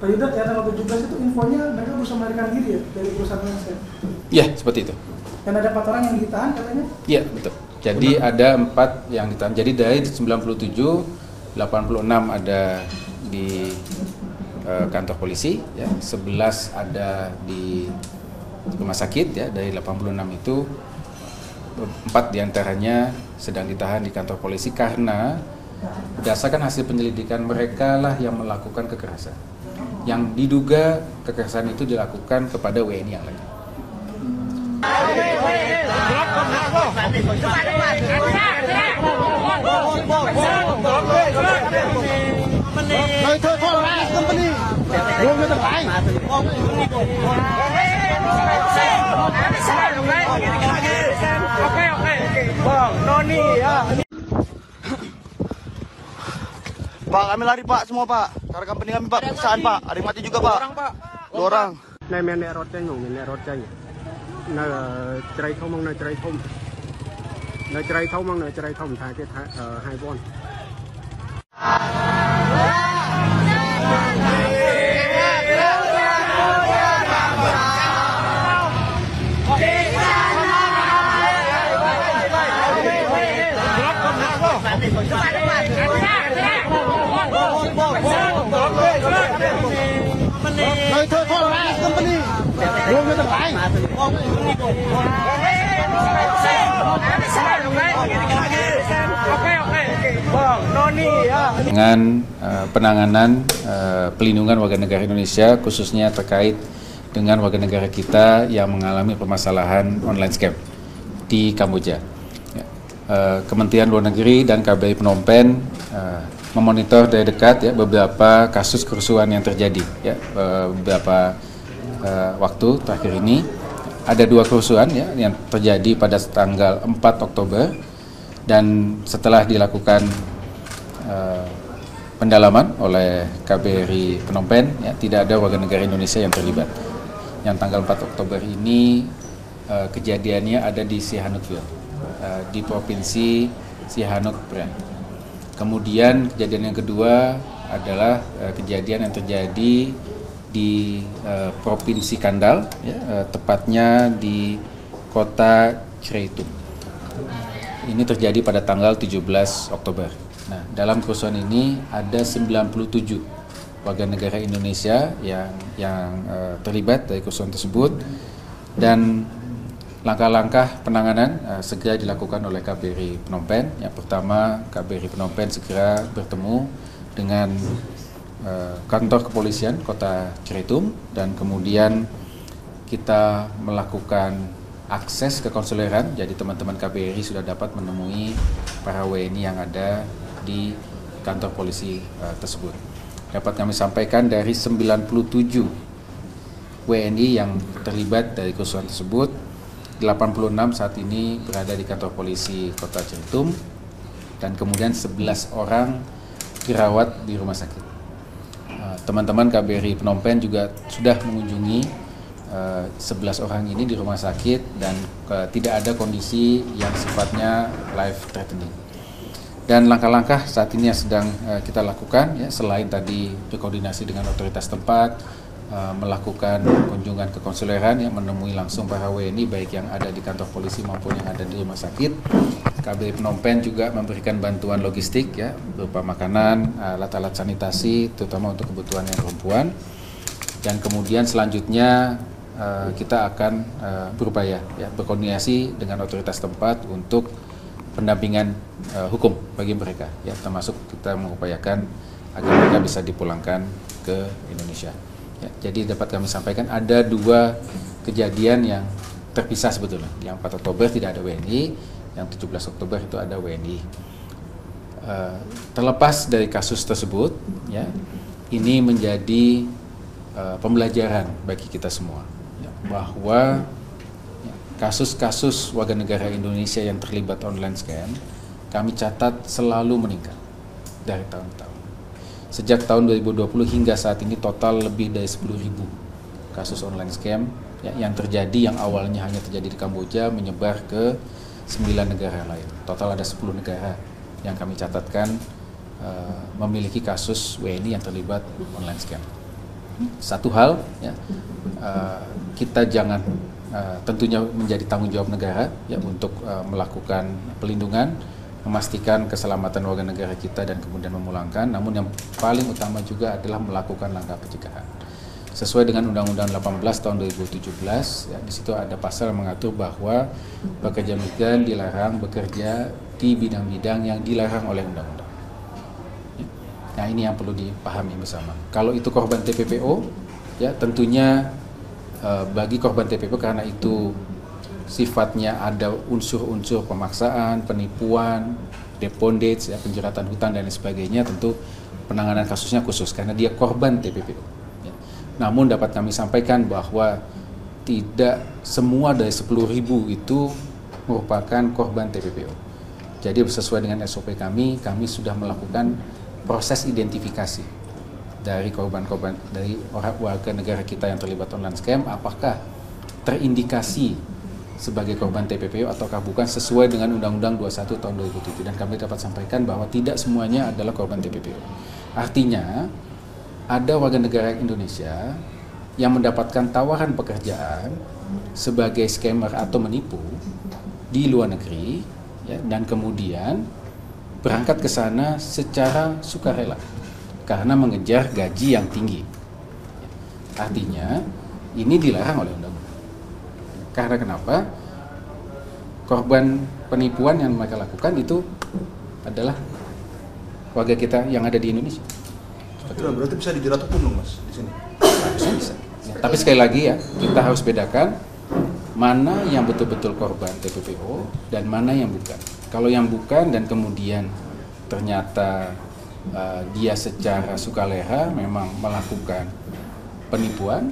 Pak Yuda, ya tanggal 17 itu infonya mereka berusaha melarikan diri ya dari perusahaan Lenscam? Iya, seperti itu. Dan ada 4 orang yang ditahan katanya? Iya, betul. Jadi ada 4 yang ditahan. Jadi dari 97, 86 ada di kantor polisi, ya, 11 ada di rumah sakit, ya. Dari 86 itu 4 diantaranya sedang ditahan di kantor polisi karena berdasarkan hasil penyelidikan mereka lah yang melakukan kekerasan. Yang diduga kekerasan itu dilakukan kepada WNI yang lain. Pak, kami lari Pak, semua Pak. Karena company kami Pak, perusahaan Pak. Ada yang mati juga Pak. 2 orang. Này men nè rốt chanh, men nè rốt chanh. Nơi trái thông mang nơi trái thông. Nơi trái thông mang nơi trái thông thay cái 2 bon. Nơi thôi con là company. Luôn người ta phải. Dengan penanganan pelindungan warga negara Indonesia khususnya terkait dengan warga negara kita yang mengalami permasalahan online scam di Kamboja. Kementerian Luar Negeri dan KBRI Phnom Penh memonitor dari dekat, ya, beberapa kasus kerusuhan yang terjadi, ya, beberapa waktu terakhir ini. Ada 2 kerusuhan, ya, yang terjadi pada tanggal 4 Oktober dan setelah dilakukan pendalaman oleh KBRI Phnom Penh, ya, tidak ada warga negara Indonesia yang terlibat. Yang tanggal 4 Oktober ini kejadiannya ada di Sihanoukville, di provinsi Sihanouk Prairie. Kemudian kejadian yang kedua adalah kejadian yang terjadi di provinsi Kandal, ya, tepatnya di kota Kreitum. Ini terjadi pada tanggal 17 Oktober. Nah, dalam kerusuhan ini ada 97 warga negara Indonesia yang terlibat dari kerusuhan tersebut, dan langkah-langkah penanganan segera dilakukan oleh KBRI Phnom Penh. Yang pertama, KBRI Phnom Penh segera bertemu dengan kantor kepolisian kota Kreitum, dan kemudian kita melakukan akses ke konsuleran. Jadi teman-teman KBRI sudah dapat menemui para WNI yang ada di kantor polisi tersebut. Dapat kami sampaikan dari 97 WNI yang terlibat dari kerusuhan tersebut, 86 saat ini berada di kantor polisi kota Kreitum, dan kemudian 11 orang dirawat di rumah sakit. Teman-teman KBRI Phnom Penh juga sudah mengunjungi 11 orang ini di rumah sakit dan tidak ada kondisi yang sifatnya life threatening. Dan langkah-langkah saat ini yang sedang kita lakukan, ya, selain tadi berkoordinasi dengan otoritas tempat, melakukan kunjungan ke konsuleran, yang menemui langsung para WNI baik yang ada di kantor polisi maupun yang ada di rumah sakit. KBRI Phnom Penh juga memberikan bantuan logistik, ya, berupa makanan, alat-alat sanitasi terutama untuk kebutuhan yang perempuan. Dan kemudian selanjutnya kita akan berupaya, ya, berkoordinasi dengan otoritas tempat untuk pendampingan hukum bagi mereka, ya, termasuk kita mengupayakan agar mereka bisa dipulangkan ke Indonesia. Ya, jadi dapat kami sampaikan ada 2 kejadian yang terpisah sebetulnya. Yang 4 Oktober tidak ada WNI, yang 17 Oktober itu ada WNI. Terlepas dari kasus tersebut, ya, ini menjadi pembelajaran bagi kita semua, ya, bahwa kasus-kasus warga negara Indonesia yang terlibat online scam kami catat selalu meningkat dari tahun ke tahun. Sejak tahun 2020 hingga saat ini total lebih dari 10.000 kasus online scam, ya, yang terjadi, yang awalnya hanya terjadi di Kamboja menyebar ke 9 negara lain. Total ada 10 negara yang kami catatkan memiliki kasus WNI yang terlibat online scam. Satu hal, ya, kita jangan tentunya menjadi tanggung jawab negara ya untuk melakukan pelindungan, memastikan keselamatan warga negara kita dan kemudian memulangkan. Namun yang paling utama juga adalah melakukan langkah pencegahan. Sesuai dengan Undang-Undang 18 tahun 2017, ya, di situ ada pasal yang mengatur bahwa pekerja migran dilarang bekerja di bidang-bidang yang dilarang oleh undang-undang. Nah, ini yang perlu dipahami bersama. Kalau itu korban TPPO, ya tentunya bagi korban TPPO karena itu sifatnya ada unsur-unsur pemaksaan, penipuan, depondage, ya, penjeratan hutang dan lain sebagainya, tentu penanganan kasusnya khusus karena dia korban TPPO. Ya. Namun dapat kami sampaikan bahwa tidak semua dari 10.000 itu merupakan korban TPPO. Jadi sesuai dengan SOP kami sudah melakukan proses identifikasi dari korban-korban, dari warga negara kita yang terlibat online scam, apakah terindikasi sebagai korban TPPO ataukah bukan sesuai dengan Undang-Undang 21 tahun 2007. Dan kami dapat sampaikan bahwa tidak semuanya adalah korban TPPO. Artinya, ada warga negara Indonesia yang mendapatkan tawaran pekerjaan sebagai scammer atau menipu di luar negeri, ya, dan kemudian berangkat ke sana secara sukarela karena mengejar gaji yang tinggi. Artinya ini dilarang oleh undang-undang. Karena kenapa? Korban penipuan yang mereka lakukan itu adalah warga kita yang ada di Indonesia. Berarti bisa dijerat hukum dong, Mas, di sini? Harusnya bisa. Ya, tapi sekali lagi ya, kita harus bedakan mana yang betul-betul korban TPPO dan mana yang bukan. Kalau yang bukan dan kemudian ternyata dia secara sukarela memang melakukan penipuan.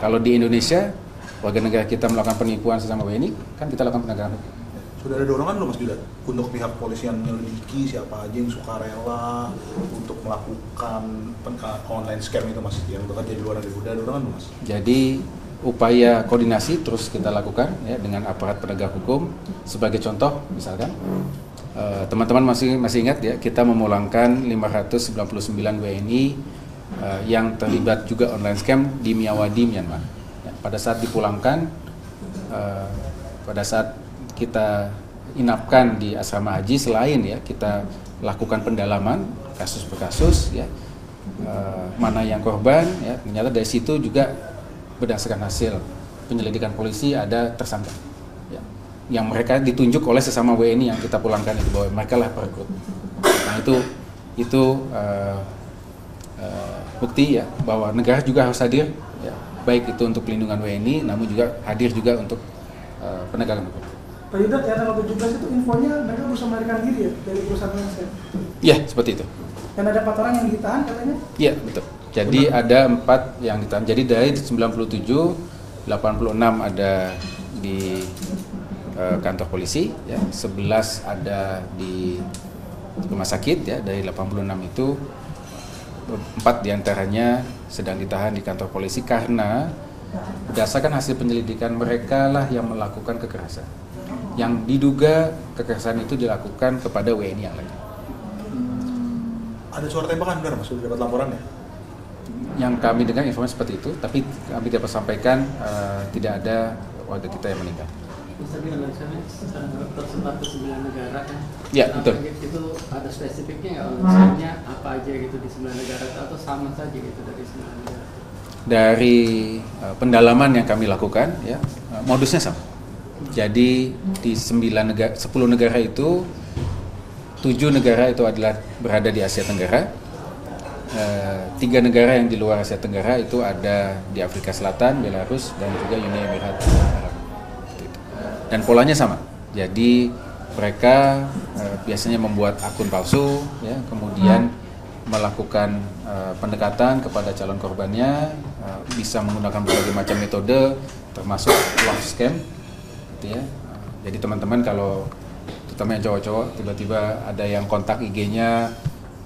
Kalau di Indonesia warga negara kita melakukan penipuan sesama WNI, kan kita lakukan penegakan hukum. Sudah ada dorongan belum, Mas Judat, untuk pihak polisian menyelidiki siapa aja yang sukarela untuk melakukan online scam itu, Mas, yang bekerja di luar negeri? Sudah ada dorongan belum, Mas? Jadi upaya koordinasi terus kita lakukan ya dengan aparat penegak hukum. Sebagai contoh, misalkan teman-teman masih ingat ya, kita memulangkan 599 WNI yang terlibat juga online scam di Myawaddy, Myanmar. Ya, pada saat dipulangkan, pada saat kita inapkan di asrama haji, selain ya kita lakukan pendalaman kasus per kasus ya, mana yang korban ya, ternyata dari situ juga berdasarkan hasil penyelidikan polisi ada tersangka ya, yang mereka ditunjuk oleh sesama WNI yang kita pulangkan itu bahwa mereka lah perekrut. Nah itu bukti ya bahwa negara juga harus hadir ya, baik itu untuk pelindungan WNI namun juga hadir juga untuk penegakan hukum. Pak Yudat, ya tanggal 17 itu infonya mereka berusaha melarikan diri ya dari perusahaan scam? Iya, seperti itu. Dan ada 4 orang yang ditahan katanya? Iya, betul. Jadi ada 4 yang ditahan. Jadi dari 97, 86 ada di kantor polisi, ya, 11 ada di rumah sakit, ya. Dari 86 itu 4 diantaranya sedang ditahan di kantor polisi karena berdasarkan hasil penyelidikan mereka lah yang melakukan kekerasan. Yang diduga kekerasan itu dilakukan kepada WNI yang lain. Ada suara tembakan, benar, Mas? Sudah dapat laporan ya? Yang kami dengar informasi seperti itu, tapi kami dapat sampaikan tidak ada warga kita yang meninggal. Tersebar ke 9 negara kan? Ya, betul. Itu ada spesifiknya nggak? Misalnya apa aja gitu di 9 negara atau sama saja gitu dari 9 negara? Dari pendalaman yang kami lakukan, ya modusnya sama. Jadi di 10 negara itu 7 negara itu adalah berada di Asia Tenggara. 3 negara yang di luar Asia Tenggara itu ada di Afrika Selatan, Belarus, dan juga Uni Emirat Arab. Dan polanya sama. Jadi mereka biasanya membuat akun palsu, ya, kemudian melakukan pendekatan kepada calon korbannya, bisa menggunakan berbagai macam metode, termasuk love scam. Ya. Jadi teman-teman kalau terutama yang cowok-cowok tiba-tiba ada yang kontak IG-nya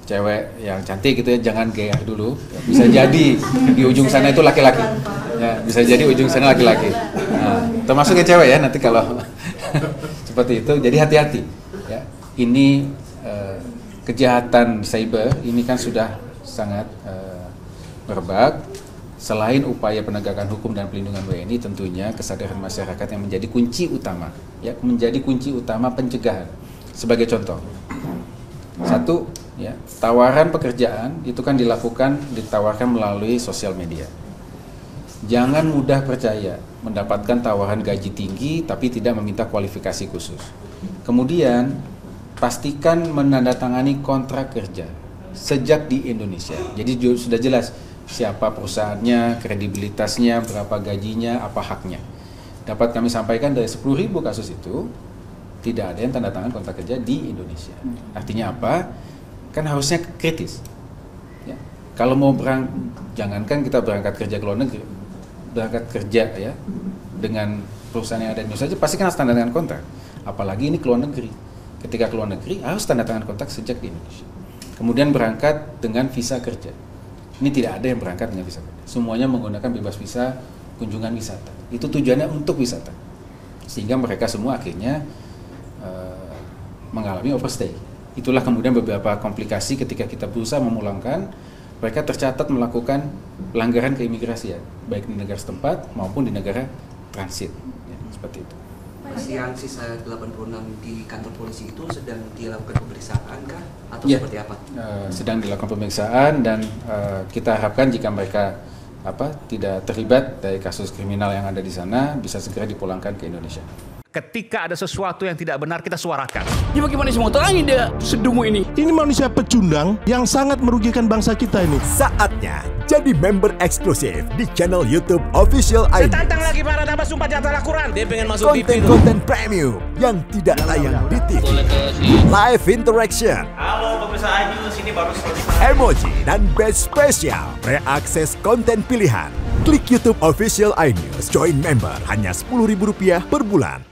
cewek yang cantik gitu ya, jangan GR dulu. Bisa jadi di ujung sana itu laki-laki. Ya, bisa jadi ujung sana laki-laki. Nah, termasuk yang cewek ya nanti kalau seperti itu. Jadi hati-hati. Ya. Ini kejahatan cyber ini kan sudah sangat merebak. selain upaya penegakan hukum dan pelindungan WNI, tentunya kesadaran masyarakat yang menjadi kunci utama, ya, menjadi kunci utama pencegahan. Sebagai contoh, satu, ya, tawaran pekerjaan itu kan ditawarkan melalui sosial media. Jangan mudah percaya mendapatkan tawaran gaji tinggi tapi tidak meminta kualifikasi khusus. Kemudian, pastikan menandatangani kontrak kerja sejak di Indonesia. Jadi sudah jelas siapa perusahaannya, kredibilitasnya, berapa gajinya, apa haknya. Dapat kami sampaikan dari 10.000 kasus itu, tidak ada yang tanda tangan kontrak kerja di Indonesia. Artinya apa? Kan harusnya kritis. Ya. Kalau mau jangankan kita berangkat kerja ke luar negeri, berangkat kerja ya dengan perusahaan yang ada di Indonesia, pasti kan harus tanda tangan kontrak. Apalagi ini ke luar negeri. Ketika ke luar negeri harus tanda tangan kontrak sejak di Indonesia. Kemudian berangkat dengan visa kerja. Ini tidak ada yang berangkat dengan visa kerja. Semuanya menggunakan bebas visa kunjungan wisata. Itu tujuannya untuk wisata. Sehingga mereka semua akhirnya mengalami overstay. Itulah kemudian beberapa komplikasi ketika kita berusaha memulangkan, mereka tercatat melakukan pelanggaran keimigrasian, baik di negara setempat maupun di negara transit. Ya, seperti itu. Yang sisa 86 di kantor polisi itu sedang dilakukan pemeriksaan kah? Atau ya, seperti apa? Sedang dilakukan pemeriksaan dan kita harapkan jika mereka tidak terlibat dari kasus kriminal yang ada di sana, bisa segera dipulangkan ke Indonesia. Ketika ada sesuatu yang tidak benar, kita suarakan. Ya bagaimana semua terangin dia sedungu ini? Ini manusia pecundang yang sangat merugikan bangsa kita ini. Saatnya jadi member eksklusif di channel YouTube Official iNews. Tantang lagi para tambah sumpah di atas Al-Quran. Dia pengen masuk TV. Konten premium yang tidak tayang di TV. Live interaction. Halo pemirsa iNews, ini baru selesai. Emoji dan badge spesial. Reakses konten pilihan. Klik YouTube Official iNews. Join member hanya Rp10.000 per bulan.